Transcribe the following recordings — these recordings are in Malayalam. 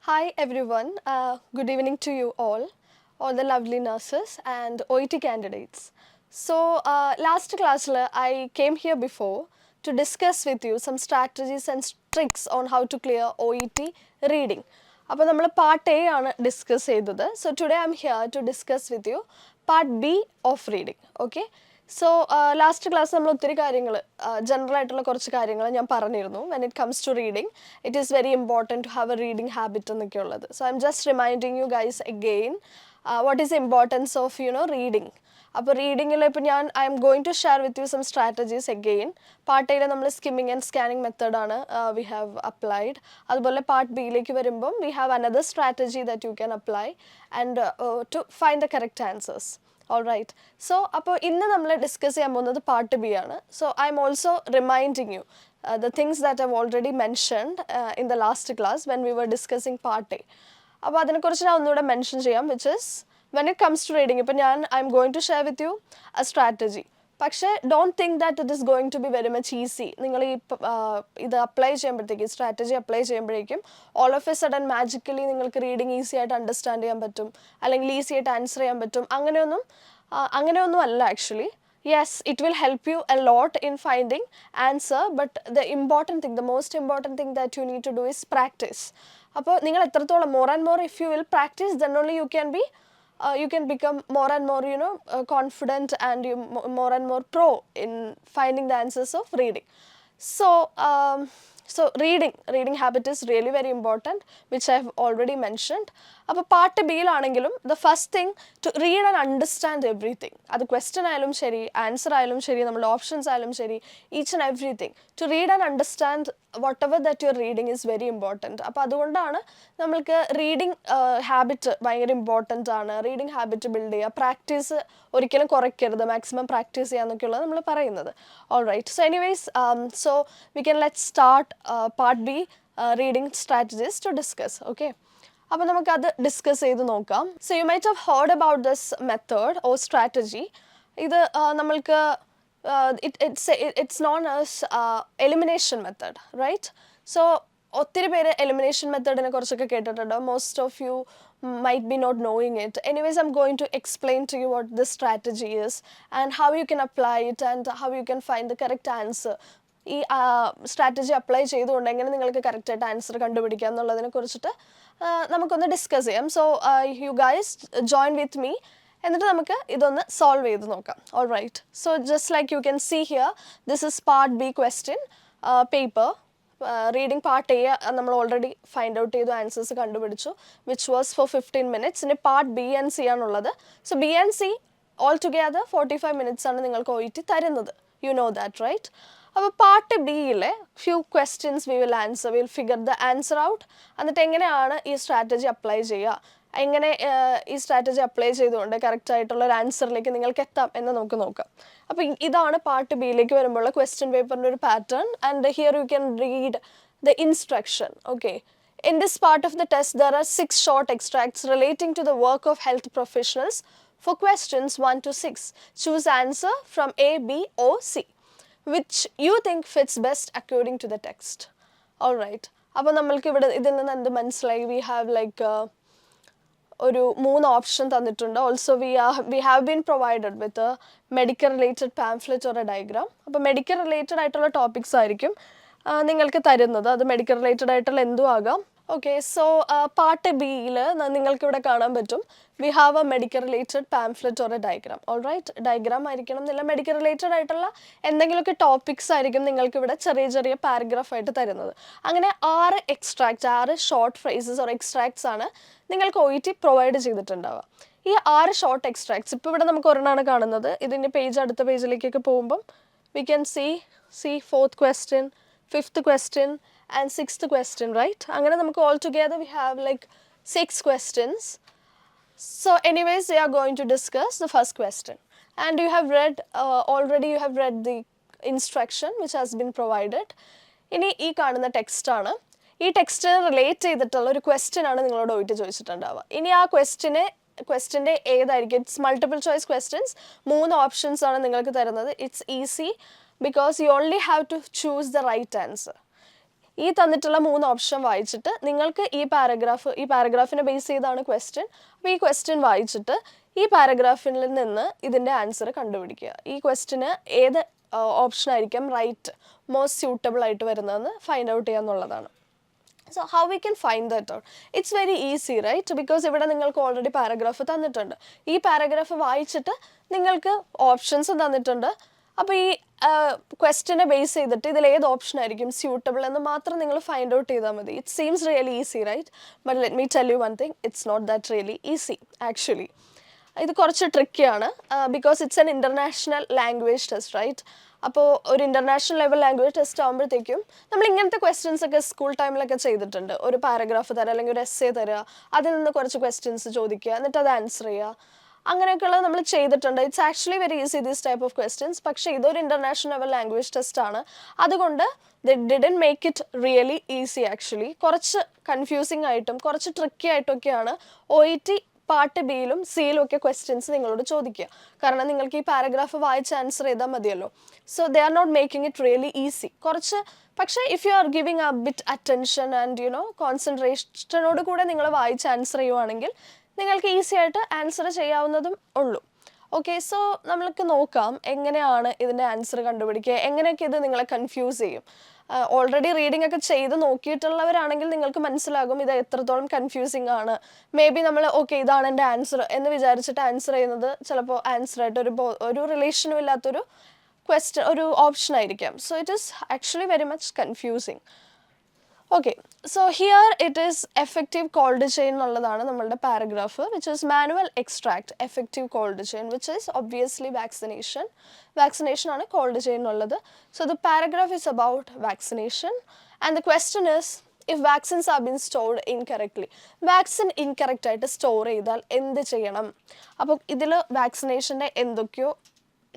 Hi everyone, good evening to you all the lovely nurses and OET candidates. So last class I came here before to discuss with you some strategies and tricks on how to clear OET reading. അപ്പോൾ നമ്മൾ പാർട്ട് എ ആണ് ഡിസ്കസ് ചെയ്തത്. So today I am here to discuss with you part B of reading. Okay, so last class നമ്മൾ ഒത്തിരി കാര്യങ്ങൾ ജനറൽ ആയിട്ടുള്ള കുറച്ച് കാര്യങ്ങൾ ഞാൻ പറഞ്ഞിരുന്നു. When it comes to reading it is very important to have a reading habit എന്നൊക്കെ ഉള്ളത്. So I am just reminding you guys again what is importance of reading. അപ്പോൾ റീഡിങ്ങിൽ ഇപ്പോൾ I am going to share with you some strategies again. Part എയിൽ നമ്മൾ സ്കിമ്മിങ് ആൻഡ് സ്കാനിങ് മെത്തേഡാണ് വി ഹാവ് അപ്ലൈഡ്. അതുപോലെ പാർട്ട് ബിയിലേക്ക് വരുമ്പം we have another strategy that you can apply and to find the correct answers. All right, so അപ്പോൾ ഇന്ന് നമ്മൾ ഡിസ്കസ് ചെയ്യാൻ പോകുന്നത് പാർട്ട് ബി ആണ്. So I am also reminding you the things that I've already mentioned in the last class when we were discussing part A. അപ്പോൾ അതിനെക്കുറിച്ച് ഞാൻ ഒന്നുകൂടെ മെൻഷൻ ചെയ്യാം, which is when it comes to reading. ഇപ്പോൾ I am going to share with you a strategy. പക്ഷേ don't think that it is going to be very much easy. നിങ്ങൾ ഇത് അപ്ലൈ ചെയ്യുമ്പോഴത്തേക്കും, സ്ട്രാറ്റജി അപ്ലൈ ചെയ്യുമ്പോഴേക്കും all of a sudden magically നിങ്ങൾക്ക് റീഡിങ് ഈസി ആയിട്ട് അണ്ടർസ്റ്റാൻഡ് ചെയ്യാൻ പറ്റും, അല്ലെങ്കിൽ ഈസി ആയിട്ട് ആൻസർ ചെയ്യാൻ പറ്റും. അങ്ങനെയൊന്നും അല്ല actually. Yes, it will help you a lot in finding answer, but the most important thing that you need to do is practice. അപ്പോൾ നിങ്ങൾ എത്രത്തോളം more and more if you will practice, then only you can become more and more confident and more and more pro in finding the answers of reading. So reading habit is really very important, which I have already mentioned. അപ്പോൾ പാർട്ട് ബിയിലാണെങ്കിലും the first thing to read and understand everything. അത് ക്വസ്റ്റ്യൻ ആയാലും ശരി, ആൻസർ ആയാലും ശരി, നമ്മുടെ ഓപ്ഷൻസ് ആയാലും ശരി, each and everything. To read and understand whatever that you're reading is very important. അപ്പോൾ അതുകൊണ്ടാണ് നമ്മൾക്ക് റീഡിങ് ഹാബിറ്റ് ഭയങ്കര ഇമ്പോർട്ടൻ്റ് ആണ്. റീഡിങ് ഹാബിറ്റ് ബിൽഡ് ചെയ്യുക, പ്രാക്ടീസ് ഒരിക്കലും കുറയ്ക്കരുത്, മാക്സിമം പ്രാക്ടീസ് ചെയ്യാന്നൊക്കെയുള്ളത് നമ്മൾ പറയുന്നത്. All right, so anyways so we can let start part B reading strategies to discuss. Okay, അപ്പോൾ നമുക്കത് ഡിസ്കസ് ചെയ്ത് നോക്കാം. So you might have heard about this method or strategy. ഇത് നമ്മൾക്ക് it's known as elimination method, right? So ഒത്തിരി പേര് എലിമിനേഷൻ മെത്തേഡിനെ കുറിച്ചൊക്കെ കേട്ടിട്ടുണ്ട്. Most of you might be not knowing it. Anyways, I'm going to explain to you what this strategy is and how you can apply it and how you can find the correct answer. ഈ സ്ട്രാറ്റജി അപ്ലൈ ചെയ്തുകൊണ്ട് എങ്ങനെ നിങ്ങൾക്ക് കറക്റ്റായിട്ട് ആൻസർ കണ്ടുപിടിക്കാം എന്നുള്ളതിനെ കുറിച്ചിട്ട് നമുക്കൊന്ന് ഡിസ്കസ് ചെയ്യാം. So you guys join with me, എന്നിട്ട് നമുക്ക് ഇതൊന്ന് സോൾവ് ചെയ്ത് നോക്കാം. All right, so just like you can see here, this is part B question paper. Reading part A നമ്മൾ ഓൾറെഡി ഫൈൻഡ് ഔട്ട് ചെയ്തു, ആൻസേഴ്സ് കണ്ടുപിടിച്ചു, വിച്ച് വാസ് ഫോർ 15 minutes. ഇനി പാർട്ട് ബി ആൻഡ് സി ആണുള്ളത്. So B and C all together 45 minutes ആണ് നിങ്ങൾക്ക് OET തരുന്നത്. You know that, right? അപ്പോൾ പാർട്ട് ബിയിലെ few questions we will answer, will figure the answer out. എന്നിട്ട് എങ്ങനെയാണ് ഈ സ്ട്രാറ്റജി അപ്ലൈ ചെയ്യുക, എങ്ങനെ ഈ സ്ട്രാറ്റജി അപ്ലൈ ചെയ്തുകൊണ്ട് കറക്റ്റ് ആയിട്ടുള്ള ഒരു ആൻസറിലേക്ക് നിങ്ങൾക്ക് എത്താം എന്ന് നമുക്ക് നോക്കാം. അപ്പോൾ ഇതാണ് പാർട്ട് ബിയിലേക്ക് വരുമ്പോഴുള്ള ക്വസ്റ്റ്യൻ പേപ്പറിൻ്റെ ഒരു pattern. And here you can read the instruction. Okay, in this part of the test there are 6 short extracts relating to the work of health professionals for questions 1 to 6. Choose answer from A, B or C which you think fits best according to the text. All right, അപ്പോൾ നമ്മൾക്ക് ഇവിടെ ഇതിൽ നിന്ന് എന്ത് മനസ്സിലായി? വി ഹാവ് ലൈക്ക് ഒരു 3 ഓപ്ഷൻ തന്നിട്ടുണ്ട്. Also we have been provided with medical related pamphlet or a diagram. അപ്പോൾ മെഡിക്കൽ റിലേറ്റഡ് ആയിട്ടുള്ള ടോപ്പിക്സ് ആയിരിക്കും നിങ്ങൾക്ക് തരുന്നത്. അത് മെഡിക്കൽ റിലേറ്റഡ് ആയിട്ടുള്ള എന്തും ആകാം. ഓക്കെ, സോ പാർട്ട് ബിയിൽ നിങ്ങൾക്ക് ഇവിടെ കാണാൻ പറ്റും, we have a medical related pamphlet or a diagram. All right, diagram ആയിരിക്കണം എന്നില്ല, മെഡിക്കൽ റിലേറ്റഡ് ആയിട്ടുള്ള എന്തെങ്കിലുമൊക്കെ ടോപ്പിക്സ് ആയിരിക്കും നിങ്ങൾക്ക് ഇവിടെ ചെറിയ ചെറിയ പാരഗ്രാഫ് ആയിട്ട് തരുന്നത്. അങ്ങനെ 6 ഷോർട്ട് ഫ്രേസസ് ഓർ എക്സ്ട്രാക്ട്സ് ആണ് നിങ്ങൾക്ക് OET പ്രൊവൈഡ് ചെയ്തിട്ടുണ്ടാവുക. ഈ 6 ഷോർട്ട് എക്സ്ട്രാക്ട്സ് ഇപ്പോൾ ഇവിടെ നമുക്ക് ഒരെണ്ണമാണ് കാണുന്നത്. ഇതിൻ്റെ അടുത്ത പേജിലേക്കൊക്കെ പോകുമ്പം we can see 4th question, 5th question and 6th question, right? അങ്ങനെ നമുക്ക് all together we have like 6 questions. So anyways, we are going to discuss the first question. And you have read the instruction which has been provided. ഇനി ഈ കാണുന്ന ടെക്സ്റ്റ് ആണ്. ഈ ടെക്സ്റ്റിന് റിലേറ്റ് ചെയ്തിട്ടുള്ള ഒരു ക്വസ്റ്റ്യൻ ആണ് നിങ്ങളോട് OET ചോദിച്ചിട്ടുണ്ടാവുക. ഇനി ആ ക്വസ്റ്റ്യൻ്റെ ഏതായിരിക്കും? It's multiple choice questions. 3 options ആണ് നിങ്ങൾക്ക് തരുന്നത്. It's easy because you only have to choose the right answer. ഈ തന്നിട്ടുള്ള 3 ഓപ്ഷൻ വായിച്ചിട്ട് നിങ്ങൾക്ക് ഈ പാരഗ്രാഫിനെ ബേസ് ചെയ്താണ് ക്വസ്റ്റ്യൻ. അപ്പോൾ ഈ ക്വസ്റ്റ്യൻ വായിച്ചിട്ട് ഈ പാരഗ്രാഫിൽ നിന്ന് ഇതിൻ്റെ ആൻസർ കണ്ടുപിടിക്കുക. ഈ ക്വസ്റ്റ്യന് ഏത് ഓപ്ഷൻ ആയിരിക്കും റൈറ്റ് മോസ്റ്റ് സ്യൂട്ടബിൾ ആയിട്ട് വരുന്നതെന്ന് ഫൈൻഡ് ഔട്ട് ചെയ്യുക എന്നുള്ളതാണ്. So how we can find that out? It's very easy, right? Because ഇവിടെ നിങ്ങൾക്ക് ഓൾറെഡി പാരഗ്രാഫ് തന്നിട്ടുണ്ട്. ഈ പാരഗ്രാഫ് വായിച്ചിട്ട് നിങ്ങൾക്ക് ഓപ്ഷൻസ് തന്നിട്ടുണ്ട്. അപ്പോൾ ഈ ക്വസ്റ്റ്യനെ ബേസ് ചെയ്തിട്ട് ഇതിൽ ഏത് ഓപ്ഷൻ ആയിരിക്കും സ്യൂട്ടബിൾ എന്ന് മാത്രം നിങ്ങൾ ഫൈൻഡ് ഔട്ട് ചെയ്താൽ മതി. It seems really easy, right? But let me tell you one thing, it's not that really easy actually. ഇത് കുറച്ച് ട്രിക്കിയാണ് because it's an international language test, right? അപ്പോൾ ഒരു ഇൻ്റർനാഷണൽ ലെവൽ ലാംഗ്വേജ് ടെസ്റ്റ് ആകുമ്പോഴത്തേക്കും നമ്മൾ ഇങ്ങനത്തെ ക്വസ്റ്റ്യൻസ് ഒക്കെ സ്കൂൾ ടൈമിലൊക്കെ ചെയ്തിട്ടുണ്ട്. ഒരു പാരഗ്രാഫ് തരിക അല്ലെങ്കിൽ ഒരു എസ്സേ തരിക, അതിൽ നിന്ന് കുറച്ച് ക്വസ്റ്റ്യൻസ് ചോദിക്കുക, എന്നിട്ട് അത് ആൻസർ ചെയ്യുക, അങ്ങനെയൊക്കെയുള്ളത് നമ്മൾ ചെയ്തിട്ടുണ്ട്. It's actually very easy these type of questions. പക്ഷേ ഇതൊരു ഇൻ്റർനാഷണൽ ലെവൽ ലാംഗ്വേജ് ടെസ്റ്റ് ആണ്, അതുകൊണ്ട് they didn't make it really easy actually. കുറച്ച് കൺഫ്യൂസിങ് ആയിട്ടും കുറച്ച് ട്രിക്കി ആയിട്ടൊക്കെയാണ് OET പാർട്ട് ബിയിലും സിയിലും ഒക്കെ ക്വസ്റ്റ്യൻസ് നിങ്ങളോട് ചോദിക്കുക. കാരണം നിങ്ങൾക്ക് ഈ പാരഗ്രാഫ് വായിച്ച് ആൻസർ ചെയ്താൽ മതിയല്ലോ. So they are not making it really easy. കുറച്ച് പക്ഷേ if you are giving a bit attention and കോൺസെൻട്രേഷനോട് കൂടെ നിങ്ങൾ വായിച്ച് ആൻസർ ചെയ്യുവാണെങ്കിൽ നിങ്ങൾക്ക് ഈസി ആയിട്ട് ആൻസർ ചെയ്യാവുന്നതും ഉള്ളൂ. ഓക്കെ, സോ നമ്മൾക്ക് നോക്കാം എങ്ങനെയാണ് ഇതിൻ്റെ ആൻസർ കണ്ടുപിടിക്കുക, എങ്ങനെയൊക്കെ ഇത് നിങ്ങളെ കൺഫ്യൂസ് ചെയ്യും. ഓൾറെഡി റീഡിംഗ് ഒക്കെ ചെയ്ത് നോക്കിയിട്ടുള്ളവരാണെങ്കിൽ നിങ്ങൾക്ക് മനസ്സിലാകും ഇത് എത്രത്തോളം കൺഫ്യൂസിങ് ആണ്. മേ ബി നമ്മൾ ഓക്കെ ഇതാണ് എൻ്റെ ആൻസർ എന്ന് വിചാരിച്ചിട്ട് ആൻസർ ചെയ്യുന്നത് ചിലപ്പോൾ ആൻസറായിട്ട് ഒരു റിലേഷനും ഇല്ലാത്തൊരു ഒരു ഓപ്ഷൻ ആയിരിക്കാം. So it is actually very much confusing. Okay, so here it is effective cold chain എന്നുള്ളതാണ് നമ്മളുടെ paragraph, which is manual extract effective cold chain, which is obviously vaccination ആണ് കോൾഡ് ചെയിൻ എന്നുള്ളത്. So the paragraph is about vaccination and the question is if vaccines are been stored incorrectly. Vaccine incorrect ആയിട്ട് സ്റ്റോർ ചെയ്താൽ എന്ത് ചെയ്യണം? അപ്പോൾ ഇതിൽ വാക്സിനേഷൻ്റെ എന്തൊക്കെയോ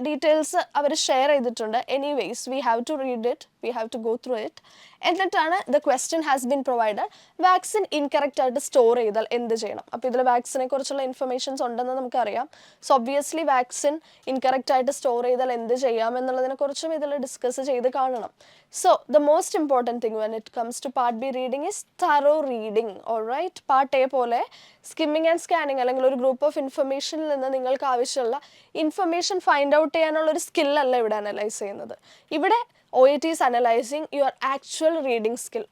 ഡീറ്റെയിൽസ് അവർ ഷെയർ ചെയ്തിട്ടുണ്ട്. Anyways V have to read it, we have to go through it. എന്നിട്ടാണ് the question has been provided, vaccine incorrect ആയിട്ട് സ്റ്റോർ ചെയ്താൽ എന്ത് ചെയ്യണം? അപ്പോൾ ഇതിൽ വാക്സിനെ കുറിച്ചുള്ള ഇൻഫർമേഷൻസ് ഉണ്ടെന്ന് നമുക്കറിയാം. സോ ഒബ്വിയസ്ലി വാക്സിൻ ഇൻകറക്റ്റ് ആയിട്ട് സ്റ്റോർ ചെയ്താൽ എന്ത് ചെയ്യാം എന്നുള്ളതിനെ കുറിച്ചും ഇതിൽ ഡിസ്കസ് ചെയ്ത് കാണണം. So the most important thing when it comes to part B reading is thorough reading. Alright, part A പോലെ സ്കിമ്മിങ് ആൻഡ് സ്കാനിങ് അല്ലെങ്കിൽ ഒരു ഗ്രൂപ്പ് ഓഫ് ഇൻഫർമേഷനിൽ നിന്ന് നിങ്ങൾക്ക് ആവശ്യമുള്ള ഇൻഫർമേഷൻ ഫൈൻഡ് ഔട്ട് ചെയ്യാനുള്ള ഒരു സ്കില്ലല്ല ഇവിടെ അനലൈസ് ചെയ്യുന്നത്. ഇവിടെ OET is analyzing your actual reading skill.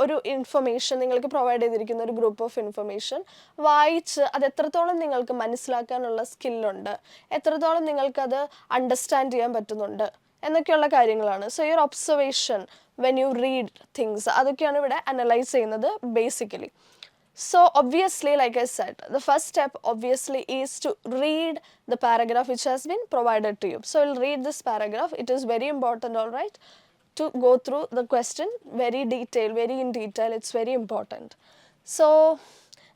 ഒരു ഇൻഫർമേഷൻ നിങ്ങൾക്ക് പ്രൊവൈഡ് ചെയ്തിരിക്കുന്ന ഒരു ഗ്രൂപ്പ് ഓഫ് ഇൻഫർമേഷൻ വായിച്ച് അത് എത്രത്തോളം നിങ്ങൾക്ക് മനസ്സിലാക്കാനുള്ള സ്കില്ലുണ്ട്, എത്രത്തോളം നിങ്ങൾക്കത് അണ്ടർസ്റ്റാൻഡ് ചെയ്യാൻ പറ്റുന്നുണ്ട് എന്നൊക്കെയുള്ള കാര്യങ്ങളാണ്. So your observation when you read things, അതൊക്കെയാണ് ഇവിടെ അനലൈസ് ചെയ്യുന്നത് basically. So obviously, like I said, the first step obviously is to read the paragraph which has been provided to you. So I'll read this paragraph. It is very important, all right, to go through the question very in detail. It's very important. So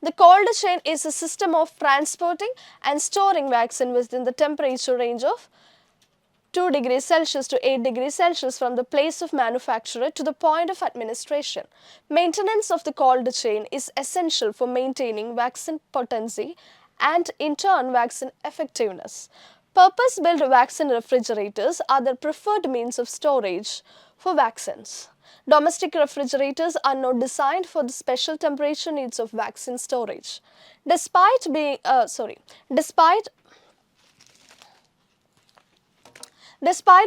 the cold chain is a system of transporting and storing vaccine within the temperature range of 2 degrees Celsius to 8 degrees Celsius from the place of manufacture to the point of administration. Maintenance of the cold chain is essential for maintaining vaccine potency and in turn vaccine effectiveness. Purpose-built vaccine refrigerators are the preferred means of storage for vaccines. Domestic refrigerators are not designed for the special temperature needs of vaccine storage. Despite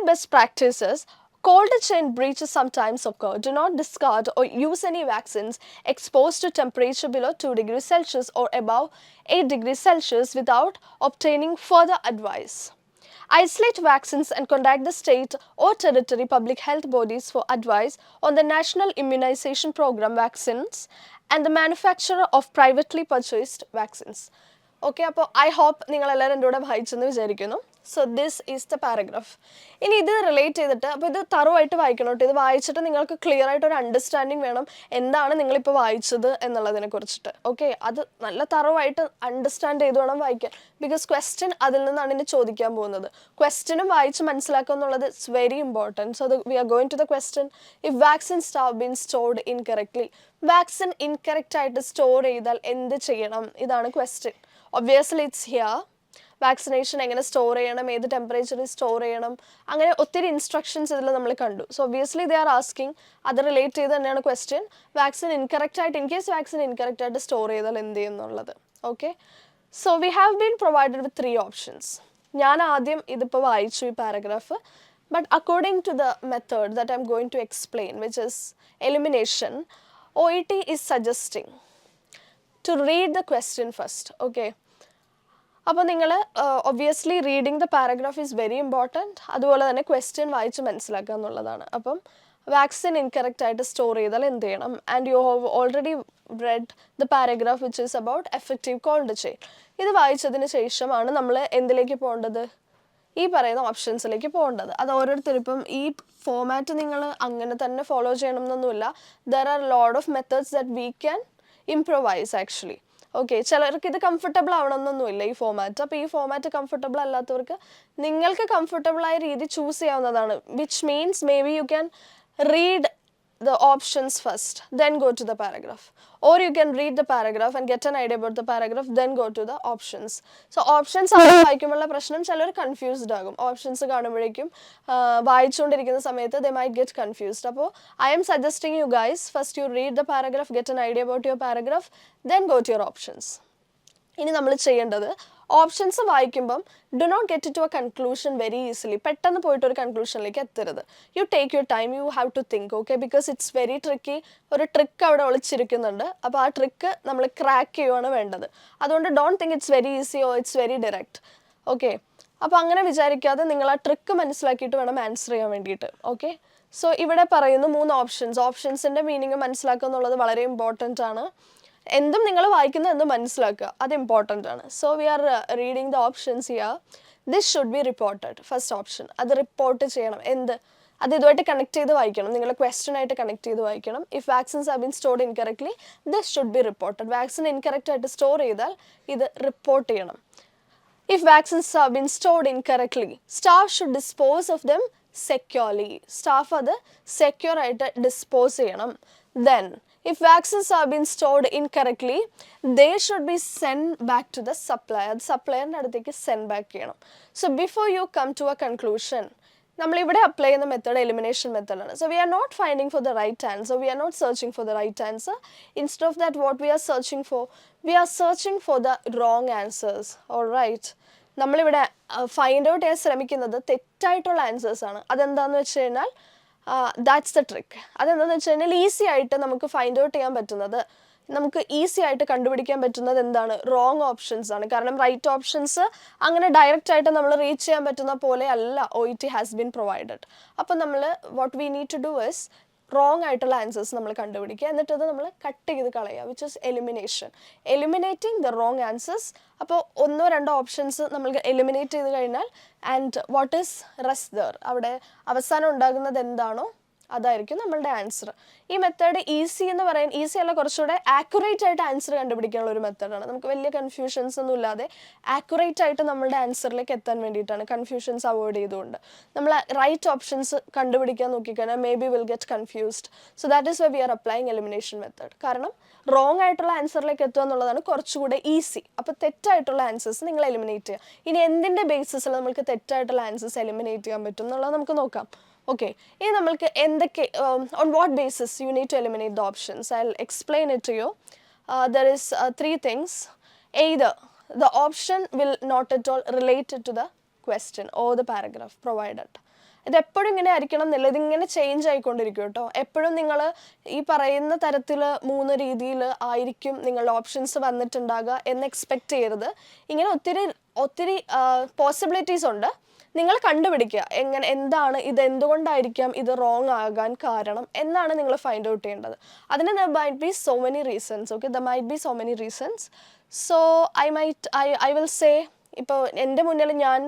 best practices, cold chain breaches sometimes occur. Do not discard or use any vaccines exposed to temperature below 2 degrees Celsius or above 8 degrees Celsius without obtaining further advice. Isolate vaccines and contact the state or territory public health bodies for advice on the National Immunization Program vaccines and the manufacturer of privately purchased vaccines. Okay, അപ്പോൾ ഐ ഹോപ്പ് നിങ്ങളെല്ലാവരും എൻ്റെ കൂടെ വായിച്ചെന്ന് വിചാരിക്കുന്നു. So this is the paragraph. ഇനി ഇത് റിലേറ്റ് ചെയ്തിട്ട്, അപ്പോൾ ഇത് തറവായിട്ട് വായിക്കണം കേട്ടോ. ഇത് വായിച്ചിട്ട് നിങ്ങൾക്ക് ക്ലിയർ ആയിട്ട് ഒരു അണ്ടർസ്റ്റാൻഡിങ് വേണം എന്താണ് നിങ്ങളിപ്പോൾ വായിച്ചത് എന്നുള്ളതിനെ കുറിച്ചിട്ട്. ഓക്കെ, അത് നല്ല തറവായിട്ട് അണ്ടർസ്റ്റാൻഡ് ചെയ്ത് വേണം വായിക്കാൻ. ബിക്കോസ് ക്വസ്റ്റ്യൻ അതിൽ നിന്നാണ് ഇനി ചോദിക്കാൻ പോകുന്നത്. ക്വസ്റ്റ്യനും വായിച്ച് മനസ്സിലാക്കുക എന്നുള്ളത് it's very important. So we are going to the question. If vaccines have been stored incorrectly, vaccine incorrect ആയിട്ട് സ്റ്റോർ ചെയ്താൽ എന്ത് ചെയ്യണം? ഇതാണ് question. Obviously it's here. Vaccination എങ്ങനെ സ്റ്റോർ ചെയ്യണം, ഏത് ടെമ്പറേച്ചറിൽ സ്റ്റോർ ചെയ്യണം, അങ്ങനെ ഒത്തിരി ഇൻസ്ട്രക്ഷൻസ് ഇതിൽ നമ്മൾ കണ്ടു. So obviously they are asking, അത് റിലേറ്റ് ചെയ്ത് തന്നെയാണ് ക്വസ്റ്റ്യൻ, വാക്സിൻ ഇൻകറക്റ്റ് ആയിട്ട്, ഇൻ കേസ് വാക്സിൻ ഇൻകറക്റ്റ് ആയിട്ട് സ്റ്റോർ ചെയ്താൽ എന്ത് ചെയ്യുന്നുള്ളത്. Okay, so we have been provided with 3 options. ഞാൻ ആദ്യം ഇതിപ്പോൾ വായിച്ചു ഈ paragraph. But according to the method that I'm going to explain, which is elimination, OET is suggesting to read the question first. Okay. അപ്പോൾ നിങ്ങൾ obviously reading the paragraph is very important. അതുപോലെ തന്നെ ക്വസ്റ്റ്യൻ വായിച്ച് മനസ്സിലാക്കുക എന്നുള്ളതാണ്. അപ്പം വാക്സിൻ ഇൻകറക്റ്റ് ആയിട്ട് സ്റ്റോർ ചെയ്താൽ എന്ത് ചെയ്യണം? And you have already read the paragraph which is about effective cold chain. ഇത് വായിച്ചതിന് ശേഷമാണ് നമ്മൾ എന്തിലേക്ക് പോകേണ്ടത്? ഈ പറയുന്ന ഓപ്ഷൻസിലേക്ക് പോകേണ്ടത്. അത് ഓരോരുത്തരും ഇപ്പം ഈ ഫോമാറ്റ് നിങ്ങൾ അങ്ങനെ തന്നെ ഫോളോ ചെയ്യണം എന്നൊന്നുമില്ല. There are load of methods that we can improvise actually. Okay, ചിലർക്ക് ഇത് കംഫർട്ടബിൾ ആവണമെന്നൊന്നുമില്ല ഈ ഫോമാറ്റ്. അപ്പോൾ ഈ ഫോമാറ്റ് കംഫർട്ടബിൾ അല്ലാത്തവർക്ക് നിങ്ങൾക്ക് കംഫർട്ടബിളായ രീതി ചൂസ് ചെയ്യാവുന്നതാണ്. Which means may be you can read the options first, then go to the paragraph, or you can read the paragraph and get an idea about the paragraph, then go to the options. So options വായിക്കുമ്പോഴുള്ള പ്രശ്നം, ചിലർ കൺഫ്യൂസ്ഡ് ആകും. ഓപ്ഷൻസ് കാണുമ്പോഴേക്കും വായിച്ചുകൊണ്ടിരിക്കുന്ന സമയത്ത് they might get confused. അപ്പോൾ I am suggesting you guys, first you read the paragraph, get an idea about your paragraph, then go to your options. ഇനി നമ്മൾ ചെയ്യേണ്ടത്, ഓപ്ഷൻസ് വായിക്കുമ്പം do not get to a conclusion very easily. പെട്ടെന്ന് പോയിട്ട് ഒരു കൺക്ലൂഷനിലേക്ക് എത്തരുത്. You take your time, you have to think. Okay, because it's very tricky. ഒരു ട്രിക്ക് അവിടെ ഒളിച്ചിരിക്കുന്നുണ്ട്. അപ്പോൾ ആ ട്രിക്ക് നമ്മൾ ക്രാക്ക് ചെയ്യുകയാണ് വേണ്ടത്. അതുകൊണ്ട് don't think it's very easy or it's very direct. Okay, അപ്പോൾ അങ്ങനെ വിചാരിക്കാതെ നിങ്ങൾ ആ ട്രിക്ക് മനസ്സിലാക്കിയിട്ട് വേണം ആൻസർ ചെയ്യാൻ വേണ്ടിയിട്ട്. ഓക്കെ, സോ ഇവിടെ പറയുന്നു 3 ഓപ്ഷൻസ്. ഓപ്ഷൻസിൻ്റെ മീനിങ് മനസ്സിലാക്കുക എന്നുള്ളത് വളരെ ഇമ്പോർട്ടൻ്റ് ആണ്. എന്തും നിങ്ങൾ വായിക്കുന്നത് എന്തും മനസ്സിലാക്കുക, അത് ഇമ്പോർട്ടൻ്റ് ആണ്. So we are reading the options here. This should be reported. First option, അത് റിപ്പോർട്ട് ചെയ്യണം. എന്ത്? അത് ഇതുമായിട്ട് കണക്ട് ചെയ്ത് വായിക്കണം. നിങ്ങൾ ക്വസ്റ്റ്യൻ ആയിട്ട് കണക്ട് ചെയ്ത് വായിക്കണം. If vaccines have been stored incorrectly, this should be reported. Vaccine incorrect ആയിട്ട് സ്റ്റോർ ചെയ്താൽ ഇത് റിപ്പോർട്ട് ചെയ്യണം. If vaccines have been stored incorrectly, staff should dispose of them securely. Staff അത് secure ആയിട്ട് dispose ചെയ്യണം. Then, if vaccines have been stored incorrectly, they should be sent back to the supplier. സപ്ലയറിൻ്റെ അടുത്തേക്ക് സെൻഡ് ബാക്ക് ചെയ്യണം. So before you come to a conclusion, നമ്മളിവിടെ അപ്ലൈ ചെയ്യുന്ന മെത്തേഡ് എലിമിനേഷൻ മെത്തേഡാണ്. So we are not finding for the right answer, we are not searching for the right answer. Instead of that what we are searching for, we are searching for the wrong answers. Alright, നമ്മളിവിടെ ഫൈൻഡ് ഔട്ട് ചെയ്യാൻ ശ്രമിക്കുന്നത് തെറ്റായിട്ടുള്ള ആൻസേഴ്സാണ്. അതെന്താണെന്ന് വെച്ച് കഴിഞ്ഞാൽ ദാറ്റ്സ് ദ ട്രിക്ക്. അതെന്താണെന്ന് വെച്ച് കഴിഞ്ഞാൽ ഈസി ആയിട്ട് നമുക്ക് ഫൈൻഡ് ഔട്ട് ചെയ്യാൻ പറ്റുന്നത്, നമുക്ക് ഈസി ആയിട്ട് കണ്ടുപിടിക്കാൻ പറ്റുന്നത് എന്താണ്? റോങ് ഓപ്ഷൻസ് ആണ്. കാരണം റൈറ്റ് ഓപ്ഷൻസ് അങ്ങനെ ഡയറക്റ്റ് ആയിട്ട് നമ്മൾ റീച്ച് ചെയ്യാൻ പറ്റുന്ന പോലെ അല്ല OET ഹാസ് ബീൻ പ്രൊവൈഡഡ്. അപ്പോൾ നമ്മൾ what we need to do is wrong ആയിട്ടുള്ള ആൻസേഴ്സ് നമ്മൾ കണ്ടുപിടിക്കുക, എന്നിട്ട് അത് നമ്മൾ കട്ട് ചെയ്ത് കളയുക, which is elimination. Eliminating the wrong answers. അപ്പോൾ 1-2 ഓപ്ഷൻസ് നമ്മൾ എലിമിനേറ്റ് ചെയ്ത് കഴിഞ്ഞാൽ and what is rest there, അവിടെ അവസാനം ഉണ്ടാകുന്നത് എന്താണോ അതായിരിക്കും നമ്മളുടെ ആൻസർ. ഈ മെത്തേഡ് ഈസി എന്ന് പറയാൻ, ഈസി അല്ല, കുറച്ചുകൂടെ ആക്യുറേറ്റ് ആയിട്ട് ആൻസർ കണ്ടുപിടിക്കാനുള്ള ഒരു മെത്തേഡാണ്. നമുക്ക് വലിയ കൺഫ്യൂഷൻസ് ഒന്നും ഇല്ലാതെ ആക്യുറേറ്റ് ആയിട്ട് നമ്മളുടെ ആൻസറിലേക്ക് എത്താൻ വേണ്ടിയിട്ടാണ്, കൺഫ്യൂഷൻസ് അവോയ്ഡ് ചെയ്തുകൊണ്ട്. നമ്മൾ റൈറ്റ് ഓപ്ഷൻസ് കണ്ടുപിടിക്കാൻ നോക്കിക്കഴിഞ്ഞാൽ maybe will get confused. So that is why we are applying elimination method. കാരണം റോങ് ആയിട്ടുള്ള ആൻസറിലേക്ക് എത്തുക എന്നുള്ളതാണ് കുറച്ചുകൂടെ ഈസി. അപ്പോൾ തെറ്റായിട്ടുള്ള ആൻസേഴ്സ് നിങ്ങൾ എലിമിനേറ്റ് ചെയ്യുക. ഇനി എന്തിൻ്റെ ബേസിസിൽ നമുക്ക് തെറ്റായിട്ടുള്ള ആൻസേഴ്സ് എലിമിനേറ്റ് ചെയ്യാൻ പറ്റും എന്നുള്ളത് നമുക്ക് നോക്കാം. ഓക്കെ, ഇനി നമ്മൾക്ക് എന്തൊക്കെ, on what basis you need to eliminate the options, I will explain it to you. There is 3 things. Either the option will not at all related to the question or the paragraph provided. ഇതെപ്പോഴും ഇങ്ങനെ ആയിരിക്കണം എന്നില്ല, ഇതിങ്ങനെ ചേഞ്ച് ആയിക്കൊണ്ടിരിക്കും കേട്ടോ. എപ്പോഴും നിങ്ങൾ ഈ പറയുന്ന തരത്തിൽ 3 രീതിയിൽ ആയിരിക്കും നിങ്ങളുടെ ഓപ്ഷൻസ് വന്നിട്ടുണ്ടാകുക എന്ന് എക്സ്പെക്റ്റ് ചെയ്യരുത്. ഇങ്ങനെ ഒത്തിരി പോസിബിലിറ്റീസ് ഉണ്ട്. നിങ്ങൾ കണ്ടുപിടിക്കുക എങ്ങനെ, എന്താണ് ഇത്, എന്തുകൊണ്ടായിരിക്കാം ഇത് റോങ് ആകാൻ കാരണം എന്നാണ് നിങ്ങൾ ഫൈൻഡ് ഔട്ട് ചെയ്യേണ്ടത്. അതിന് there might be so many reasons. Okay, there might be so many reasons. So I will say, ഇപ്പോൾ എൻ്റെ മുന്നിൽ ഞാൻ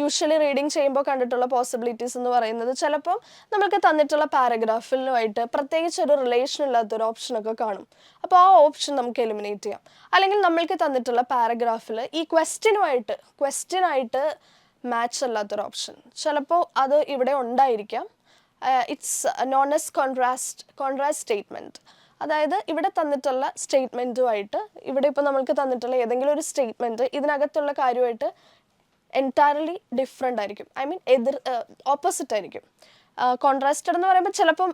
യൂഷ്വലി റീഡിങ് ചെയ്യുമ്പോൾ കണ്ടിട്ടുള്ള പോസിബിലിറ്റീസ് എന്ന് പറയുന്നത്, ചിലപ്പോൾ നമുക്ക് തന്നിട്ടുള്ള പാരഗ്രാഫിലുമായിട്ട് പ്രത്യേകിച്ച് ഒരു റിലേഷൻ ഇല്ലാത്തൊരു ഓപ്ഷനൊക്കെ കാണും. അപ്പോൾ ആ ഓപ്ഷൻ നമുക്ക് എലിമിനേറ്റ് ചെയ്യാം. അല്ലെങ്കിൽ നമ്മൾക്ക് തന്നിട്ടുള്ള പാരഗ്രാഫിൽ ഈ ക്വസ്റ്റ്യനായിട്ട് മാച്ച് അല്ലാത്തൊരു ഓപ്ഷൻ ചിലപ്പോൾ അത് ഇവിടെ ഉണ്ടായിരിക്കാം. It's known as contrast statement. അതായത് ഇവിടെ തന്നിട്ടുള്ള സ്റ്റേറ്റ്മെൻറ്റുമായിട്ട്, ഇവിടെ ഇപ്പോൾ നമുക്ക് തന്നിട്ടുള്ള ഏതെങ്കിലും ഒരു സ്റ്റേറ്റ്മെൻറ്റ് ഇതിനകത്തുള്ള കാര്യമായിട്ട് എൻറ്റയർലി ഡിഫറെൻ്റ് ആയിരിക്കും. ഐ മീൻ ഓപ്പോസിറ്റ് ആയിരിക്കും. കോൺട്രാസ്റ്റഡ് എന്ന് പറയുമ്പോൾ ചിലപ്പം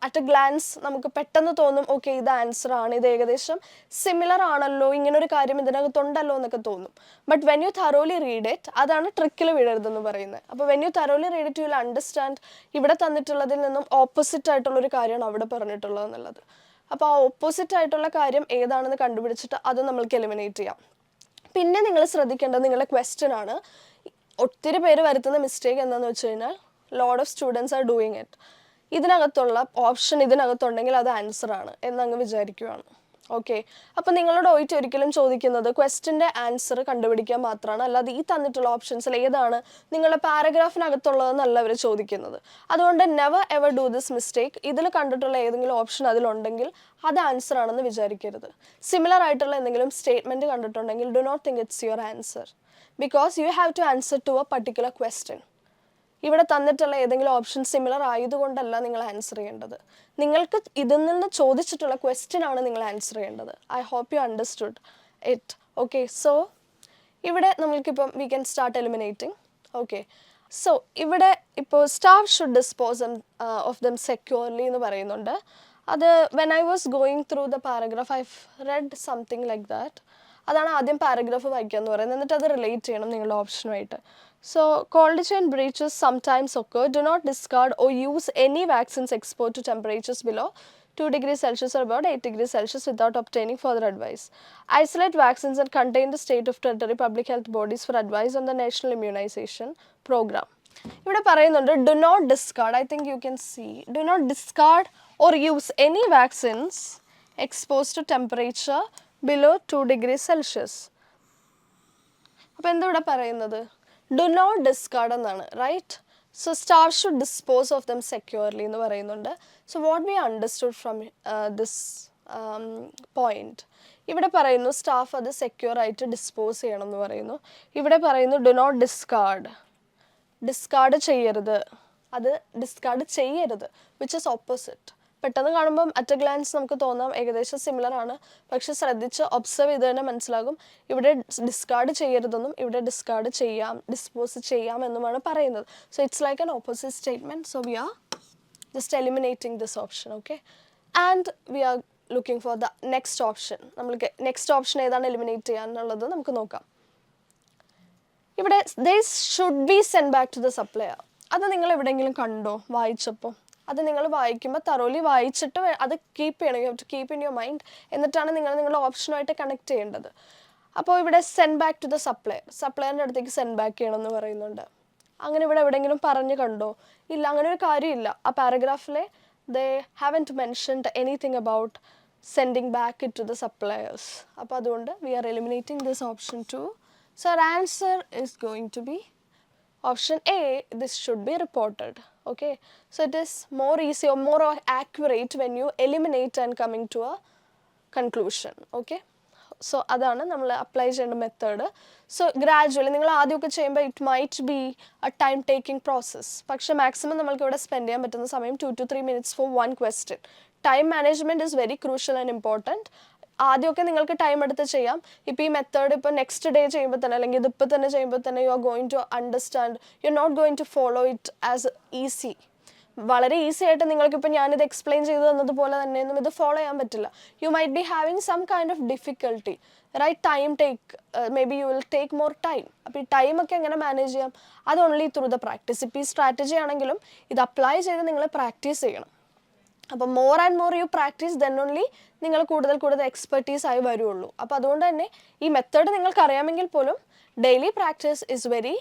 അറ്റ് എ ഗ്ലാൻസ് നമുക്ക് പെട്ടെന്ന് തോന്നും ഓക്കെ ഇത് ആൻസർ ആണ്, ഇത് ഏകദേശം സിമിലർ ആണല്ലോ, ഇങ്ങനൊരു കാര്യം ഇതിനകത്തുണ്ടല്ലോ എന്നൊക്കെ തോന്നും. But when you thoroughly read it, അതാണ് ട്രിക്കിൽ വീഴരുതെന്ന് പറയുന്നത്. അപ്പോൾ when you thoroughly read it you will understand ഇവിടെ തന്നിട്ടുള്ളതിൽ നിന്നും ഓപ്പോസിറ്റ് ആയിട്ടുള്ളൊരു കാര്യമാണ് അവിടെ പറഞ്ഞിട്ടുള്ളത് എന്നുള്ളത്. അപ്പോൾ ആ ഓപ്പോസിറ്റ് ആയിട്ടുള്ള കാര്യം ഏതാണെന്ന് കണ്ടുപിടിച്ചിട്ട് അത് നമ്മൾക്ക് എലിമിനേറ്റ് ചെയ്യാം. പിന്നെ നിങ്ങൾ ശ്രദ്ധിക്കേണ്ടത് നിങ്ങളുടെ ക്വസ്റ്റ്യൻ ആണ്. ഒത്തിരി പേര് വരുത്തുന്ന മിസ്റ്റേക്ക് എന്താണെന്ന് വെച്ച് കഴിഞ്ഞാൽ lot of students are doing it. ഇതിനകത്തുള്ള ഓപ്ഷൻ ഇതിനകത്തുണ്ടെങ്കിൽ അത് ആൻസർ ആണ് എന്നങ്ങ് വിചാരിക്കുകയാണ്. ഓക്കെ, അപ്പോൾ നിങ്ങളോട് OET ഒരിക്കലും ചോദിക്കുന്നത് ക്വസ്റ്റ്യൻ്റെ ആൻസർ കണ്ടുപിടിക്കാൻ മാത്രമാണ്, അല്ലാതെ ഈ തന്നിട്ടുള്ള ഓപ്ഷൻസിൽ ഏതാണ് നിങ്ങളുടെ പാരഗ്രാഫിനകത്തുള്ളതെന്നല്ല അവർ ചോദിക്കുന്നത്. അതുകൊണ്ട് never ever do this mistake. ഇതിൽ കണ്ടിട്ടുള്ള ഏതെങ്കിലും ഓപ്ഷൻ അതിലുണ്ടെങ്കിൽ അത് ആൻസർ ആണെന്ന് വിചാരിക്കരുത്. സിമിലർ ആയിട്ടുള്ള എന്തെങ്കിലും സ്റ്റേറ്റ്മെൻറ്റ് കണ്ടിട്ടുണ്ടെങ്കിൽ do not think it's your answer, because you have to answer to a particular question. ഇവിടെ തന്നിട്ടുള്ള ഏതെങ്കിലും ഓപ്ഷൻ സിമിലർ ആയതുകൊണ്ടല്ല നിങ്ങൾ ആൻസർ ചെയ്യേണ്ടത്. നിങ്ങൾക്ക് ഇതിൽ നിന്ന് ചോദിച്ചിട്ടുള്ള ക്വസ്റ്റ്യൻ ആണ് നിങ്ങൾ ആൻസർ ചെയ്യേണ്ടത്. I hope you understood it. Okay, so ഇവിടെ നമ്മൾക്കിപ്പം we can start eliminating. Okay, so ഇവിടെ ഇപ്പോൾ staff should dispose of them securely എന്ന് പറയുന്നുണ്ട്. അത് when I was going through the paragraph I read something like that. അതാണ് ആദ്യം പാരഗ്രാഫ് വായിക്കുക എന്ന് പറയുന്നത്, എന്നിട്ട് അത് റിലേറ്റ് ചെയ്യണം നിങ്ങളുടെ ഓപ്ഷനുമായിട്ട്. So, cold chain breaches sometimes occur. Do not discard or use any vaccines exposed to temperatures below 2 degrees Celsius or about 8 degrees Celsius without obtaining further advice. Isolate vaccines and contain the state of territory public health bodies for advice on the national immunization program. ഇവിടെ പറയുന്നുണ്ട് do not discard. I think you can see. Do not discard or use any vaccines exposed to temperature below 2 degrees Celsius. അപ്പോൾ എന്താ ഇവിടെ പറയുന്നത്? ഡു നോട്ട് ഡിസ്കാർഡ് എന്നാണ്, right? So staff should dispose of them securely എന്ന് പറയുന്നുണ്ട്. So what we understood from this point, ഇവിടെ പറയുന്നു സ്റ്റാഫ് അത് സെക്യൂർ ആയിട്ട് ഡിസ്പോസ് ചെയ്യണം എന്ന് പറയുന്നു. ഇവിടെ പറയുന്നു ഡു നോട്ട് ഡിസ്കാർഡ്, ഡിസ്കാർഡ് ചെയ്യരുത്, അത് ഡിസ്കാർഡ് ചെയ്യരുത്, വിച്ച് ഇസ് ഓപ്പോസിറ്റ്. പെട്ടെന്ന് കാണുമ്പം അറ്റ് എ ഗ്ലാൻസ് നമുക്ക് തോന്നാം ഏകദേശം സിമിലർ ആണ്, പക്ഷെ ശ്രദ്ധിച്ച് ഒബ്സർവ് ചെയ്ത് തന്നെ മനസ്സിലാകും ഇവിടെ ഡിസ്കാർഡ് ചെയ്യരുതെന്നും ഇവിടെ ഡിസ്കാർഡ് ചെയ്യാം, ഡിസ്പോസ് ചെയ്യാം എന്നുമാണ് പറയുന്നത്. So it's like an opposite statement. So we are just eliminating this option. Okay, and we are looking for the next option. നമ്മൾക്ക് നെക്സ്റ്റ് ഓപ്ഷൻ ഏതാണ് എലിമിനേറ്റ് ചെയ്യാനുള്ളത് നമുക്ക് നോക്കാം. ഇവിടെ this should be send back to the supplier. അത് നിങ്ങൾ എവിടെയെങ്കിലും കണ്ടോ വായിച്ചപ്പോൾ? അത് നിങ്ങൾ വായിക്കുമ്പോൾ തറോലി വായിച്ചിട്ട് അത് കീപ്പ് ചെയ്യണം. You have to keep in your mind. എന്നിട്ടാണ് നിങ്ങൾ നിങ്ങളുടെ ഓപ്ഷനുമായിട്ട് കണക്ട് ചെയ്യേണ്ടത്. അപ്പോൾ ഇവിടെ send back to the supplier, സപ്ലയറിൻ്റെ അടുത്തേക്ക് സെൻഡ് ബാക്ക് ചെയ്യണമെന്ന് പറയുന്നുണ്ട്. അങ്ങനെ ഇവിടെ എവിടെയെങ്കിലും പറഞ്ഞു കണ്ടോ? ഇല്ല, അങ്ങനെ ഒരു കാര്യമില്ല. ആ പാരഗ്രാഫിലെ they haven't mentioned anything about sending back it to the suppliers. അപ്പോൾ അതുകൊണ്ട് we are eliminating this option too. So our answer is going to be option A, this should be reported. Okay, so it is more easy or more accurate when you eliminate and coming to a conclusion. Okay, so അതാണ് നമ്മൾ അപ്ലൈ ചെയ്യേണ്ട മെത്തേഡ്. സോ ഗ്രാജുവലി നിങ്ങൾ ആദ്യമൊക്കെ ചെയ്യുമ്പോൾ it might be A time taking process, പക്ഷേ മാക്സിമം നമ്മൾക്ക് ഇവിടെ സ്പെൻഡ് ചെയ്യാൻ പറ്റുന്ന സമയം 2 to 3 minutes for one question. Time management is very crucial and important. ആദ്യമൊക്കെ നിങ്ങൾക്ക് ടൈം എടുത്ത് ചെയ്യാം. ഇപ്പോൾ ഈ മെത്തേഡ് ഇപ്പോൾ നെക്സ്റ്റ് ഡേ ചെയ്യുമ്പോൾ തന്നെ അല്ലെങ്കിൽ ഇതിപ്പോൾ തന്നെ ചെയ്യുമ്പോൾ തന്നെ you are going to understand, you are not going to follow it as easy. വളരെ ഈസി ആയിട്ട് നിങ്ങൾക്കിപ്പോൾ ഞാനിത് എക്സ്പ്ലെയിൻ ചെയ്തു തന്നതുപോലെ തന്നെയൊന്നും ഇത് ഫോളോ ചെയ്യാൻ പറ്റില്ല. You might be having some kind of difficulty, right? Time take, maybe you will take more time. അപ്പോൾ ഈ ടൈമൊക്കെ എങ്ങനെ മാനേജ് ചെയ്യാം? അത് ഓൺലി ത്രൂ ദ പ്രാക്ടീസ്. ഇപ്പോൾ ഈ സ്ട്രാറ്റജി ആണെങ്കിലും ഇത് അപ്ലൈ ചെയ്ത് നിങ്ങൾ പ്രാക്ടീസ് ചെയ്യണം. അപ്പോൾ more and more you practise, then only നിങ്ങൾ കൂടുതൽ എക്സ്പെർട്ടീസ് ആയി വരുള്ളൂ. അപ്പോൾ അതുകൊണ്ട് തന്നെ ഈ മെത്തേഡ് നിങ്ങൾക്ക് അറിയാമെങ്കിൽ പോലും daily practice is very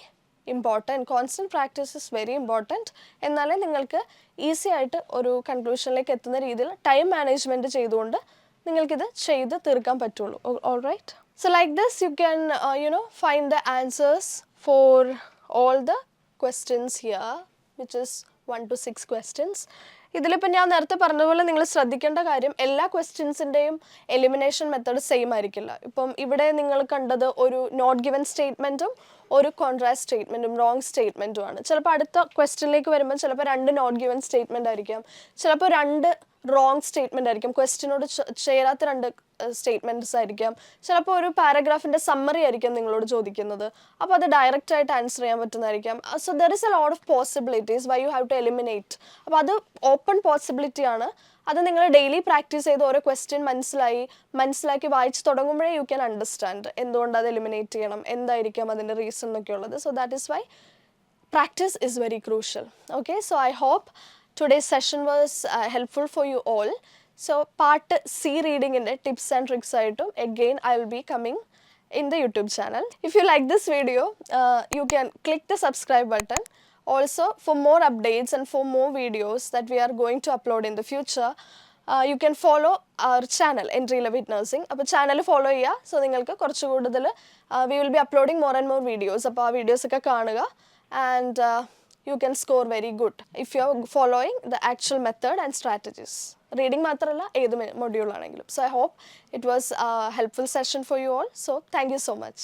important, constant practice is very important. എന്നാലേ നിങ്ങൾക്ക് ഈസി ആയിട്ട് ഒരു കൺക്ലൂഷനിലേക്ക് എത്തുന്ന രീതിയിൽ ടൈം മാനേജ്മെൻറ്റ് ചെയ്തുകൊണ്ട് നിങ്ങൾക്കിത് ചെയ്ത് തീർക്കാൻ പറ്റുള്ളൂ. All right, so like this you can find the answers for all the questions here, which is 1 to 6 questions. ഇതിലിപ്പോൾ ഞാൻ നേരത്തെ പറഞ്ഞതുപോലെ നിങ്ങൾ ശ്രദ്ധിക്കേണ്ട കാര്യം എല്ലാ ക്വസ്റ്റ്യൻസിൻ്റെയും എലിമിനേഷൻ മെത്തേഡ് സെയിം ആയിരിക്കില്ല. ഇപ്പം ഇവിടെ നിങ്ങൾ കണ്ടത് ഒരു നോട്ട് ഗിവൻ സ്റ്റേറ്റ്മെൻറ്റും ഒരു കോൺട്രാസ്റ്റ് സ്റ്റേറ്റ്മെൻറ്റും റോങ് സ്റ്റേറ്റ്മെൻറ്റുമാണ്. ചിലപ്പോൾ അടുത്ത ക്വസ്റ്റ്യനിലേക്ക് വരുമ്പോൾ ചിലപ്പോൾ 2 നോട്ട് ഗിവൻ സ്റ്റേറ്റ്മെൻ്റ് ആയിരിക്കാം, ചിലപ്പോൾ 2 റോങ് സ്റ്റേറ്റ്മെൻ്റ് ആയിരിക്കും, ക്വസ്റ്റിനോട് ചേരാത്ത 2 സ്റ്റേറ്റ്മെൻറ്റ്സ് ആയിരിക്കാം, ചിലപ്പോൾ ഒരു പാരഗ്രാഫിൻ്റെ സമ്മറി ആയിരിക്കും നിങ്ങളോട് ചോദിക്കുന്നത്, അപ്പോൾ അത് ഡയറക്റ്റ് ആയിട്ട് ആൻസർ ചെയ്യാൻ പറ്റുന്നതായിരിക്കാം. So there is a lot of possibilities why you have to eliminate. അപ്പോൾ അത് ഓപ്പൺ പോസിബിലിറ്റിയാണ്. അത് നിങ്ങൾ ഡെയിലി പ്രാക്ടീസ് ചെയ്ത് ഓരോ ക്വസ്റ്റ്യൻ മനസ്സിലാക്കി വായിച്ച് തുടങ്ങുമ്പോഴേ യു ക്യാൻ അണ്ടർസ്റ്റാൻഡ് എന്തുകൊണ്ട് അത് എലിമിനേറ്റ് ചെയ്യണം, എന്തായിരിക്കാം അതിൻ്റെ റീസൺ എന്നൊക്കെ ഉള്ളത്. So that is why practice is very crucial. Okay, so I hope today's session was helpful for you all. So part C reading in the tips and tricks item, again I will be coming in the YouTube channel. If you like this video, you can click the subscribe button. Also, for more updates and for more videos that we are going to upload in the future, you can follow our channel entrielevatenursing. അപ്പോൾ ചാനൽ ഫോളോ ചെയ്യുക. സോ നിങ്ങൾക്ക് കുറച്ച് കൂടുതൽ we will be uploading more and more videos. അപ്പോൾ ആ വീഡിയോസ് ഒക്കെ കാണുക. And you can score very good if you are following the actual method and strategies. Reading മാത്രമല്ല ഏത് മൊഡ്യൂൾ ആണെങ്കിലും. So I hope it was a helpful session for you all. So thank you so much.